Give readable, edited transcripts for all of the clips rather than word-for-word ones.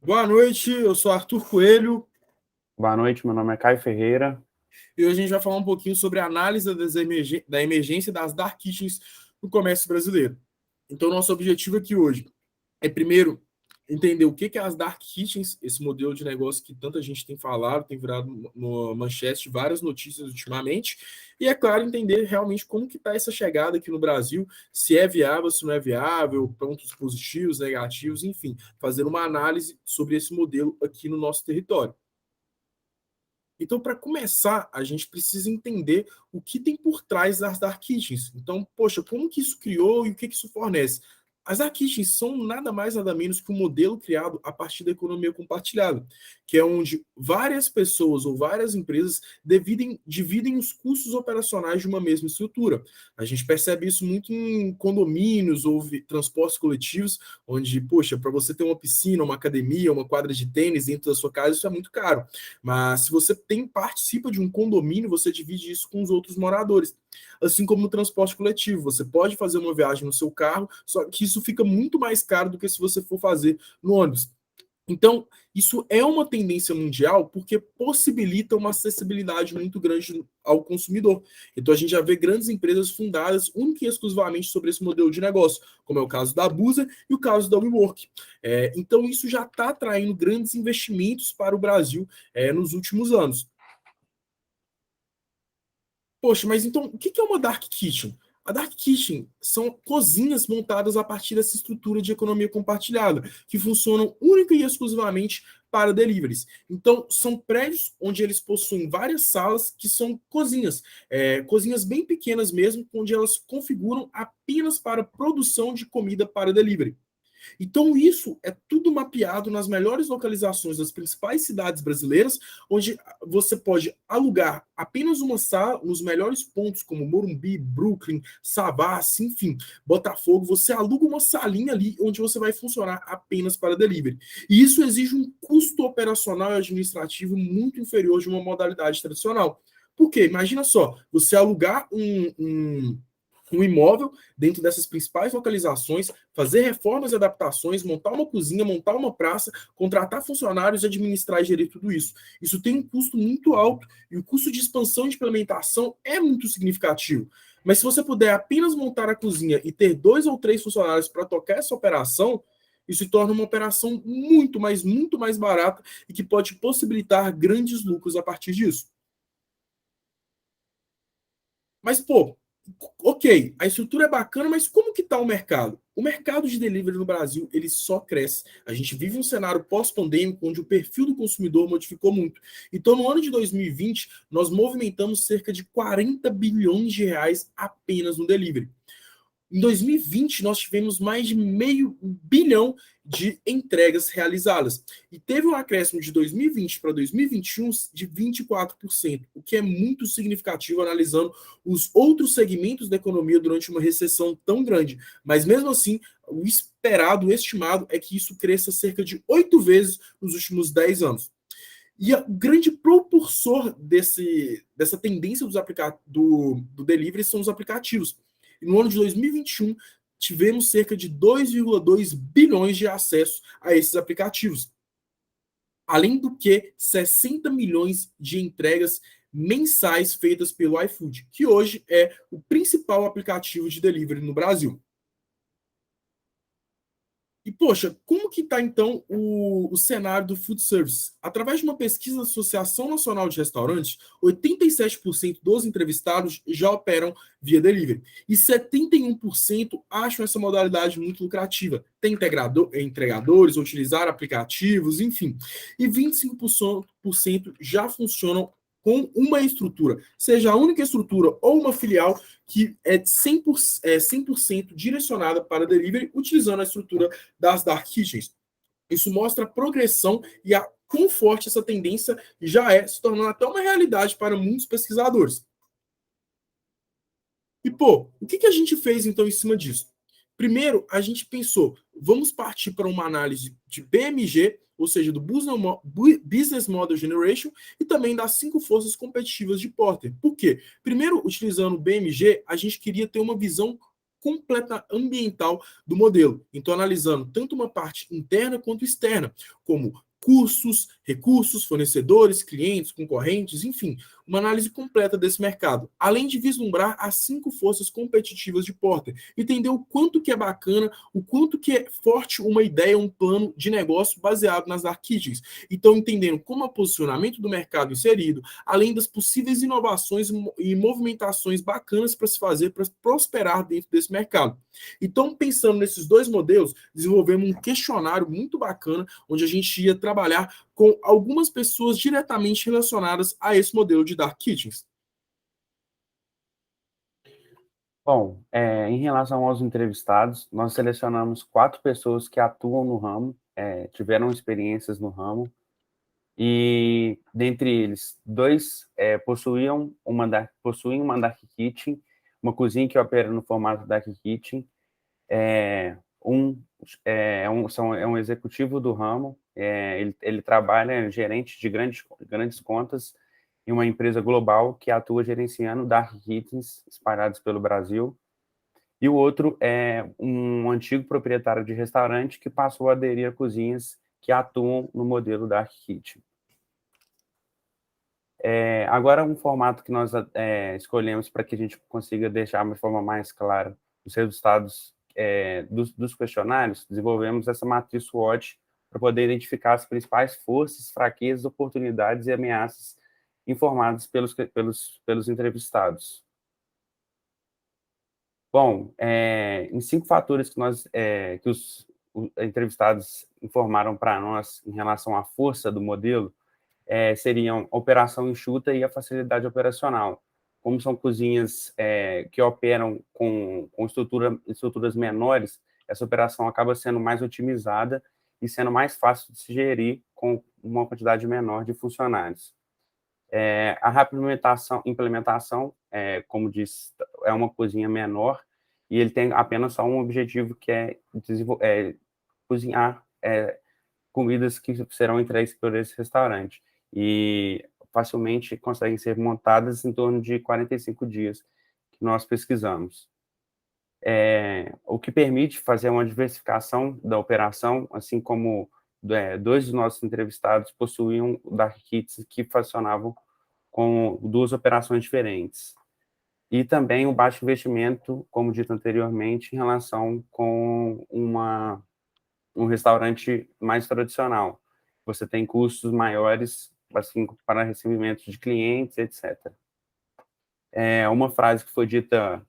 Boa noite, eu sou Arthur Coelho Boa noite, meu nome é Caio Ferreira. e hoje a gente vai falar um pouquinho sobre a análise da emergência das dark kitchens no comércio brasileiro. Então, nosso objetivo aqui hoje é, primeiro, entender o que é as dark kitchens, esse modelo de negócio que tanta gente tem falado, tem virado no manchete de várias notícias ultimamente, e, é claro, entender realmente como que está essa chegada aqui no Brasil, se é viável, se não é viável, pontos positivos, negativos, enfim, fazer uma análise sobre esse modelo aqui no nosso território. Então, para começar, a gente precisa entender o que tem por trás das dark kitchens. Então, poxa, como que isso criou e o que isso fornece? As dark kitchens são nada mais nada menos que um modelo criado a partir da economia compartilhada, que é onde várias pessoas ou várias empresas dividem os custos operacionais de uma mesma estrutura. A gente percebe isso muito em condomínios ou transportes coletivos, onde, poxa, para você ter uma piscina, uma academia, uma quadra de tênis dentro da sua casa, isso é muito caro. Mas se você participa de um condomínio, você divide isso com os outros moradores. Assim como no transporte coletivo, você pode fazer uma viagem no seu carro, só que isso fica muito mais caro do que se você for fazer no ônibus. Então, isso é uma tendência mundial porque possibilita uma acessibilidade muito grande ao consumidor. Então, a gente já vê grandes empresas fundadas única e exclusivamente sobre esse modelo de negócio, como é o caso da Busa e o caso da WeWork. Então, isso já está atraindo grandes investimentos para o Brasil nos últimos anos. Poxa, mas então, o que é uma Dark Kitchen? A Dark Kitchen são cozinhas montadas a partir dessa estrutura de economia compartilhada, que funcionam única e exclusivamente para deliveries. Então, são prédios onde eles possuem várias salas que são cozinhas, cozinhas bem pequenas mesmo, onde elas configuram apenas para produção de comida para delivery. Então, isso é tudo mapeado nas melhores localizações das principais cidades brasileiras, onde você pode alugar apenas uma sala nos melhores pontos, como Morumbi, Brooklyn, Savassi, enfim, Botafogo. Você aluga uma salinha ali onde você vai funcionar apenas para delivery. E isso exige um custo operacional e administrativo muito inferior de uma modalidade tradicional. Por quê? Imagina só, você alugar um imóvel dentro dessas principais localizações, fazer reformas e adaptações, montar uma cozinha, montar uma praça, contratar funcionários e administrar e gerir tudo isso. Isso tem um custo muito alto e o custo de expansão e de implementação é muito significativo. Mas se você puder apenas montar a cozinha e ter 2 ou 3 funcionários para tocar essa operação, isso se torna uma operação muito mais barata e que pode possibilitar grandes lucros a partir disso. Mas, pô, ok, a estrutura é bacana, mas como que está o mercado? O mercado de delivery no Brasil, ele só cresce. A gente vive um cenário pós-pandêmico onde o perfil do consumidor modificou muito. Então, no ano de 2020, nós movimentamos cerca de 40 bilhões de reais apenas no delivery. Em 2020, nós tivemos mais de meio bilhão de entregas realizadas. E teve um acréscimo de 2020 para 2021 de 24%, o que é muito significativo analisando os outros segmentos da economia durante uma recessão tão grande. Mas mesmo assim, o esperado, o estimado, é que isso cresça cerca de 8 vezes nos últimos 10 anos. E o grande propulsor dessa tendência do delivery são os aplicativos. E no ano de 2021, tivemos cerca de 2,2 bilhões de acessos a esses aplicativos. Além do que 60 milhões de entregas mensais feitas pelo iFood, que hoje é o principal aplicativo de delivery no Brasil. E, poxa, como que está, então, o cenário do food service? Através de uma pesquisa da Associação Nacional de Restaurantes, 87% dos entrevistados já operam via delivery. E 71% acham essa modalidade muito lucrativa. Tem entregadores, utilizar aplicativos, enfim. E 25% já funcionam com uma estrutura, seja a única estrutura ou uma filial que é 100% direcionada para delivery, utilizando a estrutura das dark kitchens. Isso mostra a progressão e a quão forte essa tendência já é, se tornando até uma realidade para muitos pesquisadores. E, pô, o que a gente fez, então, em cima disso? Primeiro, a gente pensou, vamos partir para uma análise de BMG, ou seja, do Business Model Generation, e também das 5 forças competitivas de Porter. Por quê? Primeiro, utilizando o BMG, a gente queria ter uma visão completa ambiental do modelo. Então, analisando tanto uma parte interna quanto externa, como custos, recursos, fornecedores, clientes, concorrentes, enfim, uma análise completa desse mercado, além de vislumbrar as 5 forças competitivas de Porter, entender o quanto que é bacana, o quanto que é forte uma ideia, um plano de negócio baseado nas dark kitchens. Então, entendendo como é o posicionamento do mercado inserido, além das possíveis inovações e movimentações bacanas para se fazer para prosperar dentro desse mercado. Então, pensando nesses dois modelos, desenvolvemos um questionário muito bacana, onde a gente ia trabalhar com algumas pessoas diretamente relacionadas a esse modelo de dark kitchens. Bom, em relação aos entrevistados, nós selecionamos 4 pessoas que atuam no ramo, tiveram experiências no ramo, e dentre eles, 2 possuem uma dark kitchen, uma cozinha que opera no formato dark kitchen, é um executivo do ramo, ele trabalha gerente de grandes contas em uma empresa global que atua gerenciando dark kitchens espalhados pelo Brasil. E o outro é um antigo proprietário de restaurante que passou a aderir a cozinhas que atuam no modelo dark kitchen. Agora, um formato que nós escolhemos para que a gente consiga deixar de forma mais clara os resultados dos questionários, desenvolvemos essa matriz SWOT para poder identificar as principais forças, fraquezas, oportunidades e ameaças informadas pelos entrevistados. Bom, em 5 fatores que os entrevistados informaram para nós em relação à força do modelo, seriam a operação enxuta e a facilidade operacional. Como são cozinhas que operam com estruturas menores, essa operação acaba sendo mais otimizada e sendo mais fácil de se gerir com uma quantidade menor de funcionários. A rápida implementação, como diz, é uma cozinha menor e ele tem apenas só um objetivo, que é cozinhar comidas que serão entregues por esse restaurante. E facilmente conseguem ser montadas em torno de 45 dias, que nós pesquisamos. O que permite fazer uma diversificação da operação, assim como 2 dos nossos entrevistados possuíam dark kits que funcionavam com 2 operações diferentes. E também o baixo investimento, como dito anteriormente, em relação com um restaurante mais tradicional. Você tem custos maiores, assim, para recebimento de clientes, etc. Uma frase que foi dita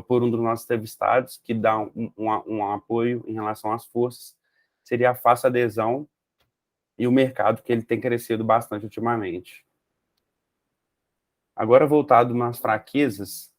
por um dos nossos entrevistados, que dá um apoio em relação às forças, seria a fácil adesão e o mercado, que ele tem crescido bastante ultimamente. Agora, voltado nas fraquezas,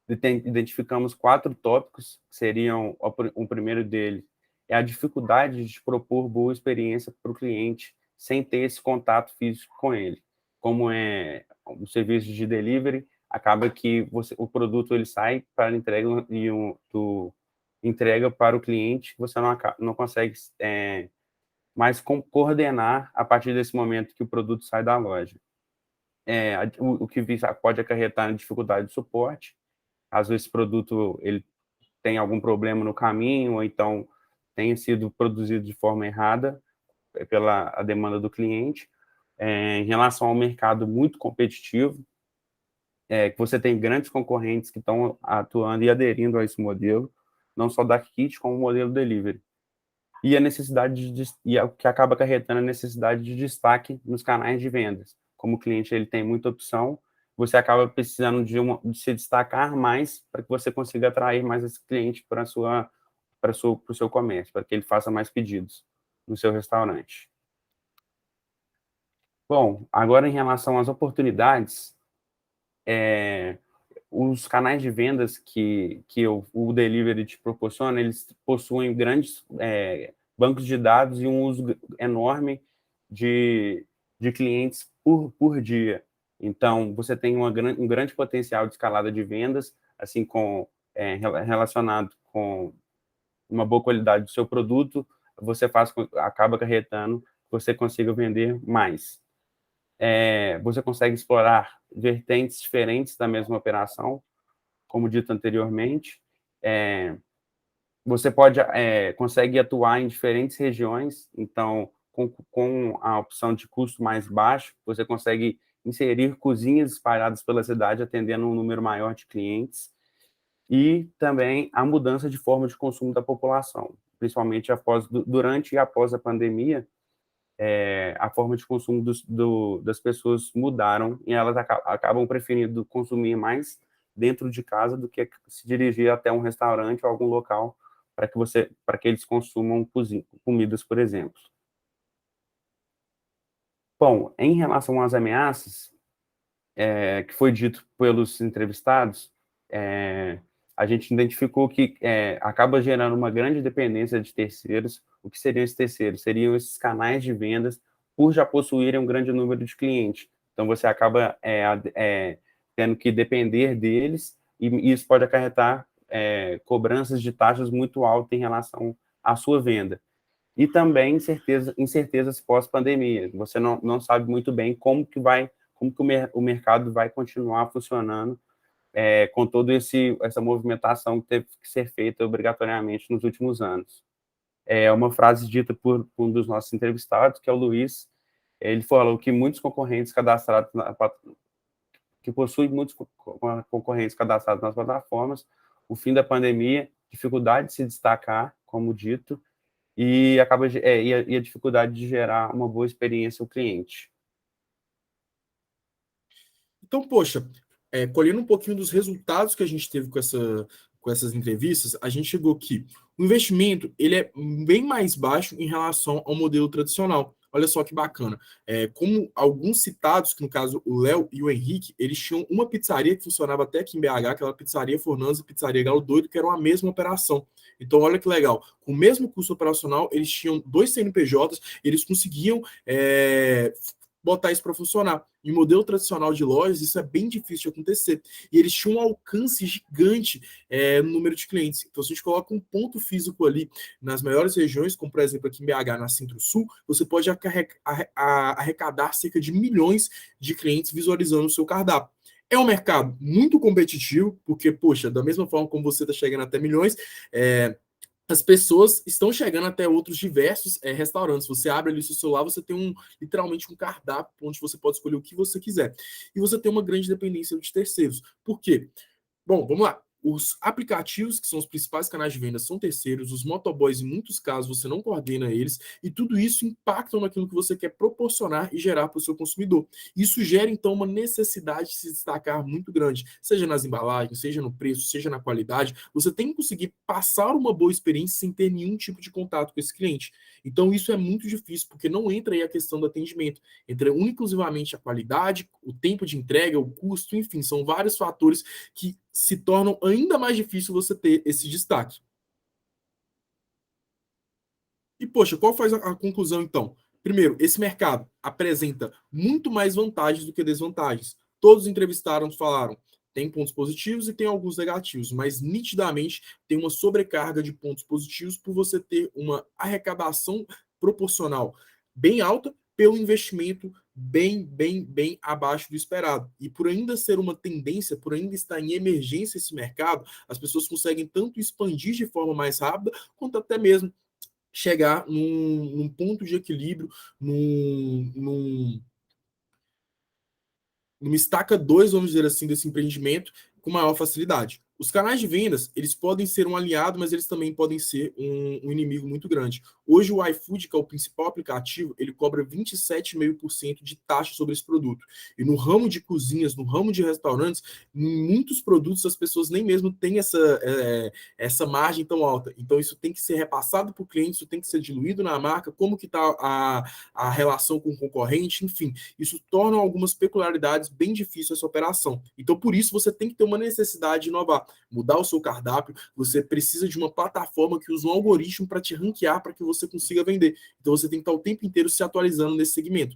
identificamos 4 tópicos, que seriam, o primeiro dele é a dificuldade de propor boa experiência para o cliente sem ter esse contato físico com ele. Como é um serviço de delivery, acaba que o produto ele sai para entrega e entrega para o cliente, você não consegue mais coordenar a partir desse momento que o produto sai da loja. O que pode acarretar na dificuldade de suporte. Às vezes, esse produto ele tem algum problema no caminho, ou então tenha sido produzido de forma errada pela a demanda do cliente. Em relação ao mercado muito competitivo, que você tem grandes concorrentes que estão atuando e aderindo a esse modelo, não só da kit, como o modelo delivery. E a necessidade o que acaba acarretando a necessidade de destaque nos canais de vendas. Como o cliente ele tem muita opção, você acaba precisando de se destacar mais para que você consiga atrair mais esse cliente para o seu comércio, para que ele faça mais pedidos no seu restaurante. Bom, agora em relação às oportunidades, os canais de vendas que o delivery te proporciona, eles possuem grandes bancos de dados e um uso enorme de clientes por dia. Então, você tem um grande potencial de escalada de vendas, assim, relacionado com uma boa qualidade do seu produto, acaba acarretando que você consiga vender mais. Você consegue explorar vertentes diferentes da mesma operação, como dito anteriormente, você consegue atuar em diferentes regiões, então, com a opção de custo mais baixo, você consegue inserir cozinhas espalhadas pela cidade, atendendo um número maior de clientes, e também a mudança de forma de consumo da população, principalmente durante e após a pandemia. A forma de consumo das pessoas mudaram e elas acabam preferindo consumir mais dentro de casa do que se dirigir até um restaurante ou algum local para que eles consumam comidas, por exemplo. Bom, em relação às ameaças, que foi dito pelos entrevistados, a gente identificou que acaba gerando uma grande dependência de terceiros. O que seriam esses terceiros? Seriam esses canais de vendas, por já possuírem um grande número de clientes. Então, você acaba tendo que depender deles, e isso pode acarretar cobranças de taxas muito altas em relação à sua venda. E também incertezas pós-pandemia. Você não sabe muito bem como que o mercado vai continuar funcionando com toda essa movimentação que teve que ser feita obrigatoriamente nos últimos anos. Uma frase dita por um dos nossos entrevistados, que é o Luiz. Ele falou que muitos concorrentes cadastrados que possuem muitos concorrentes cadastrados nas plataformas, o fim da pandemia, dificuldade de se destacar, como dito, e a dificuldade de gerar uma boa experiência ao cliente. Então, poxa, colhendo um pouquinho dos resultados que a gente teve com essas entrevistas, a gente chegou que o investimento ele é bem mais baixo em relação ao modelo tradicional. Olha só que bacana. Como alguns citados, que no caso o Léo e o Henrique, eles tinham uma pizzaria que funcionava até aqui em BH, aquela pizzaria Fornanza, pizzaria Galo Doido, que era uma mesma operação. Então, olha que legal. Com o mesmo custo operacional, eles tinham 2 CNPJs, eles conseguiam botar isso para funcionar. Em modelo tradicional de lojas, isso é bem difícil de acontecer. E eles tinham um alcance gigante no número de clientes. Então, se a gente coloca um ponto físico ali nas maiores regiões, como por exemplo aqui em BH, na Centro-Sul, você pode arrecadar cerca de milhões de clientes visualizando o seu cardápio. É um mercado muito competitivo, porque, poxa, da mesma forma como você está chegando até milhões, as pessoas estão chegando até outros diversos restaurantes. Você abre ali o seu celular, você tem literalmente um cardápio onde você pode escolher o que você quiser. E você tem uma grande dependência de terceiros. Por quê? Bom, vamos lá. Os aplicativos, que são os principais canais de venda, são terceiros. Os motoboys, em muitos casos, você não coordena eles. E tudo isso impacta naquilo que você quer proporcionar e gerar para o seu consumidor. Isso gera, então, uma necessidade de se destacar muito grande. Seja nas embalagens, seja no preço, seja na qualidade. Você tem que conseguir passar uma boa experiência sem ter nenhum tipo de contato com esse cliente. Então, isso é muito difícil, porque não entra aí a questão do atendimento. Entra exclusivamente a qualidade, o tempo de entrega, o custo, enfim, são vários fatores que se tornam ainda mais difícil você ter esse destaque. E, poxa, qual faz a conclusão, então? Primeiro, esse mercado apresenta muito mais vantagens do que desvantagens. Todos os entrevistados falaram, tem pontos positivos e tem alguns negativos, mas nitidamente tem uma sobrecarga de pontos positivos por você ter uma arrecadação proporcional bem alta pelo investimento bem abaixo do esperado. E por ainda ser uma tendência, por ainda estar em emergência esse mercado, as pessoas conseguem tanto expandir de forma mais rápida, quanto até mesmo chegar num ponto de equilíbrio, numa estaca 2, vamos dizer assim, desse empreendimento com maior facilidade. Os canais de vendas, eles podem ser um aliado, mas eles também podem ser um inimigo muito grande. Hoje o iFood, que é o principal aplicativo, ele cobra 27,5% de taxa sobre esse produto. E no ramo de cozinhas, no ramo de restaurantes, em muitos produtos as pessoas nem mesmo têm essa margem tão alta. Então isso tem que ser repassado para o cliente, isso tem que ser diluído na marca, como que está a relação com o concorrente, enfim. Isso torna algumas peculiaridades bem difíceis essa operação. Então por isso você tem que ter uma necessidade de inovar, mudar o seu cardápio. Você precisa de uma plataforma que usa um algoritmo para te ranquear, para que você consiga vender. Então você tem que estar o tempo inteiro se atualizando nesse segmento.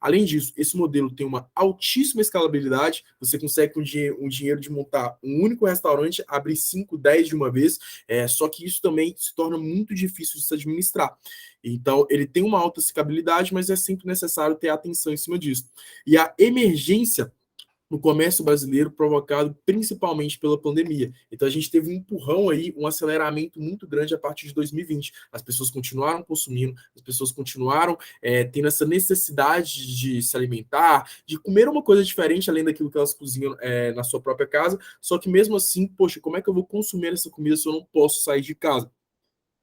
Além disso, esse modelo tem uma altíssima escalabilidade. Você consegue com um dinheiro de montar um único restaurante, abrir 5, 10 de uma vez, só que isso também se torna muito difícil de se administrar. Então, ele tem uma alta escalabilidade, mas é sempre necessário ter atenção em cima disso. E a emergência no comércio brasileiro, provocado principalmente pela pandemia. Então a gente teve um empurrão aí, um aceleramento muito grande a partir de 2020. As pessoas continuaram consumindo, as pessoas continuaram tendo essa necessidade de se alimentar, de comer uma coisa diferente além daquilo que elas cozinham na sua própria casa. Só que mesmo assim, poxa, como é que eu vou consumir essa comida se eu não posso sair de casa?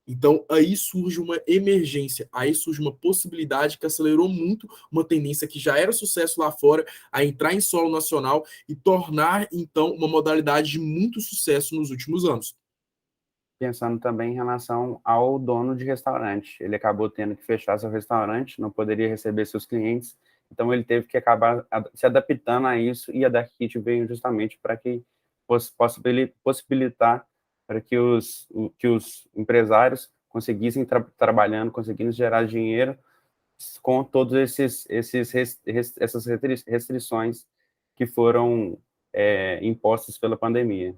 Então, aí surge uma emergência, aí surge uma possibilidade que acelerou muito uma tendência que já era sucesso lá fora, a entrar em solo nacional e tornar, então, uma modalidade de muito sucesso nos últimos anos. Pensando também em relação ao dono de restaurante. Ele acabou tendo que fechar seu restaurante, não poderia receber seus clientes, então ele teve que acabar se adaptando a isso, e a Dark Kitchen veio justamente para que fosse possibilitar para que os empresários conseguissem trabalhando, conseguindo gerar dinheiro com todos essas restrições que foram impostas pela pandemia.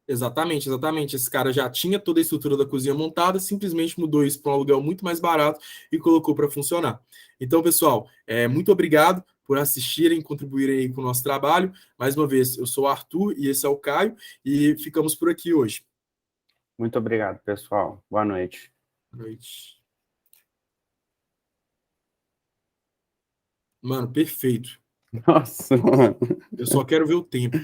Exatamente, exatamente. Esse cara já tinha toda a estrutura da cozinha montada, simplesmente mudou isso para um aluguel muito mais barato e colocou para funcionar. Então, pessoal, muito obrigado por assistirem, contribuírem aí com o nosso trabalho. Mais uma vez, eu sou o Arthur e esse é o Caio, e ficamos por aqui hoje. Muito obrigado, pessoal. Boa noite. Boa noite. Mano, perfeito. Nossa, mano. Eu só quero ver o tempo.